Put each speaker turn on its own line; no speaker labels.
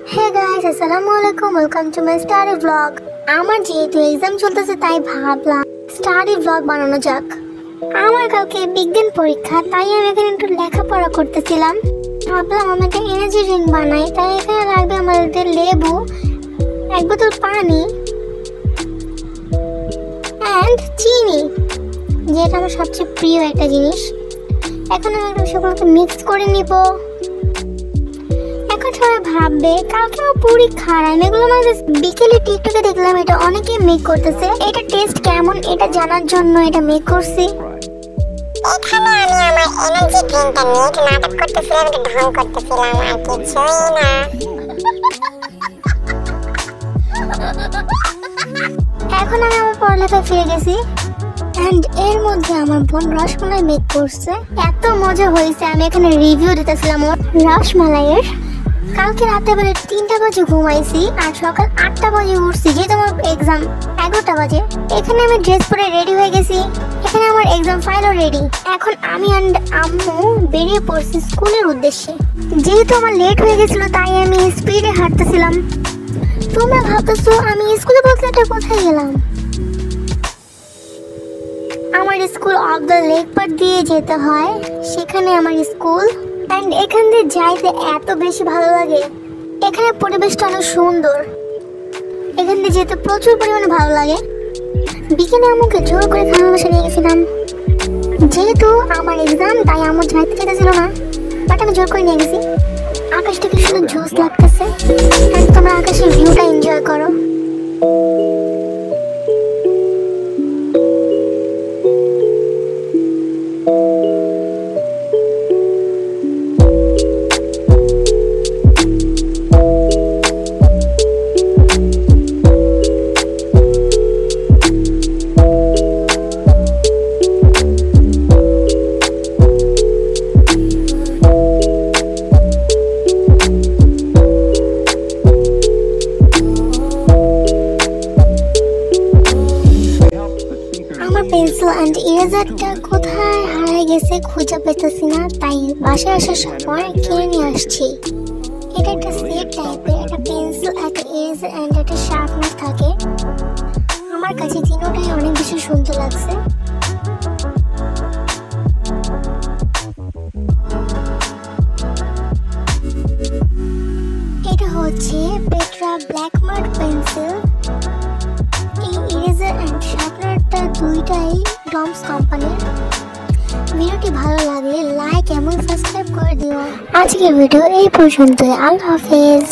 Hey guys, Assalamualaikum. Welcome to my study vlog. আমার যেহেতু exam চলতেছে তাই ভাবলাম স্টাডি vlog বানানো যাক। আমার কালকে বিজ্ঞান পরীক্ষা, তাই আমি এখানে একটু লেখাপড়া করতেছিলাম। ভাবলাম আমি একটা এনার্জি ড্রিঙ্ক বানাই, তাই এখানে লাগবে আমাদের লেবু, এক বোতল পানি অ্যান্ড চিনি, যেটা আমার সবচেয়ে প্রিয় একটা জিনিস। এখন আমি একটু সকলকে মিক্স করে নিব। এখন সবাই ভাববে কালকে আমার পরীক্ষা, আমি এগুলো মানে বিকেলে টিকটকে দেখলাম এটা অনেকে মেক করতেছে। এটা টেস্ট কেমন এটা জানার জন্য এটা মেক করছি।
এখানে আমি আমার এনার্জি ড্রিঙ্কটা নিয়ে একটু নাটক করতেছিলাম, একটু ঢং করতেছিলাম, আর কিছুই না।
এখন আমি আমার পড়ালেখায় ফিরে গেছি এন্ড এর মধ্যে আমার বোন রসমালাই মেক করছে। এত মজা হয়েছে, আমি এখানে রিভিউ দিতেছিলাম ওর রসমালাইয়ের। কালকে রাতে বেলা 3টা বাজে ঘুমাইছি আর সকাল 8টা বাজে উঠছি, যেহেতু আমার এক্সাম 11টা বাজে। এখানে আমি ড্রেস পরে রেডি হয়ে গেছি, এখানে আমার এক্সাম ফাইলও রেডি। এখন আমি অ্যান্ড আম্মু বেরিয়ে পড়ছি স্কুলের উদ্দেশ্যে। যেহেতু আমার লেট হয়ে গেছিল তাই আমি স্পিডে হাঁটতেছিলাম। তোমরা ভাবতেছো আমি স্কুলে বলতে এটা কোথায় গেলাম? আমার স্কুল অফ দ্য লেক পার দিয়ে যেতে হয়, সেখানে আমার স্কুল। অ্যান্ড এখান দিয়ে যাইতে এত বেশি ভালো লাগে, এখানে পরিবেশটা অনেক সুন্দর, এখান দিয়ে যেতে প্রচুর পরিমাণে ভালো লাগে। বিকেলে আমাকে জোর করে খাওয়া বসে নিয়ে গেছিলাম, যেহেতু আমার এক্সাম তাই আমার যাইতে চাইতেছিল না, বাট আমি জোর করে নিয়ে গেছি। আকাশটা কি সুন্দর জোস লাগতেছে, অ্যান্ড তোমরা আকাশের ভিউটা এনজয় করো। পেন্সিল অ্যান্ড ইরেজারটা কোথায় হারিয়ে গেছে খুঁজে পেতেছি না, তাই বাসায় আসার সময় কিনে নিয়ে আসছি। এটা একটা সেট টাইপের, একটা পেন্সিল, একটা ইরেজার অ্যান্ড একটা শার্পনার থাকে। আমার কাছে তিনটাই অনেক বেশি সুন্দর লাগছে। এটা হচ্ছে পেট্রা ব্ল্যাক মার্ক পেন্সিল। এই ইরেজার অ্যান্ড শার্পনারটা দুইটাই ডমস কোম্পানির। ভিডিওটি ভালো লাগলে লাইক এবং সাবস্ক্রাইব করে দিও। আজকের ভিডিও এই পর্যন্তই। আল্লাহ হাফেজ।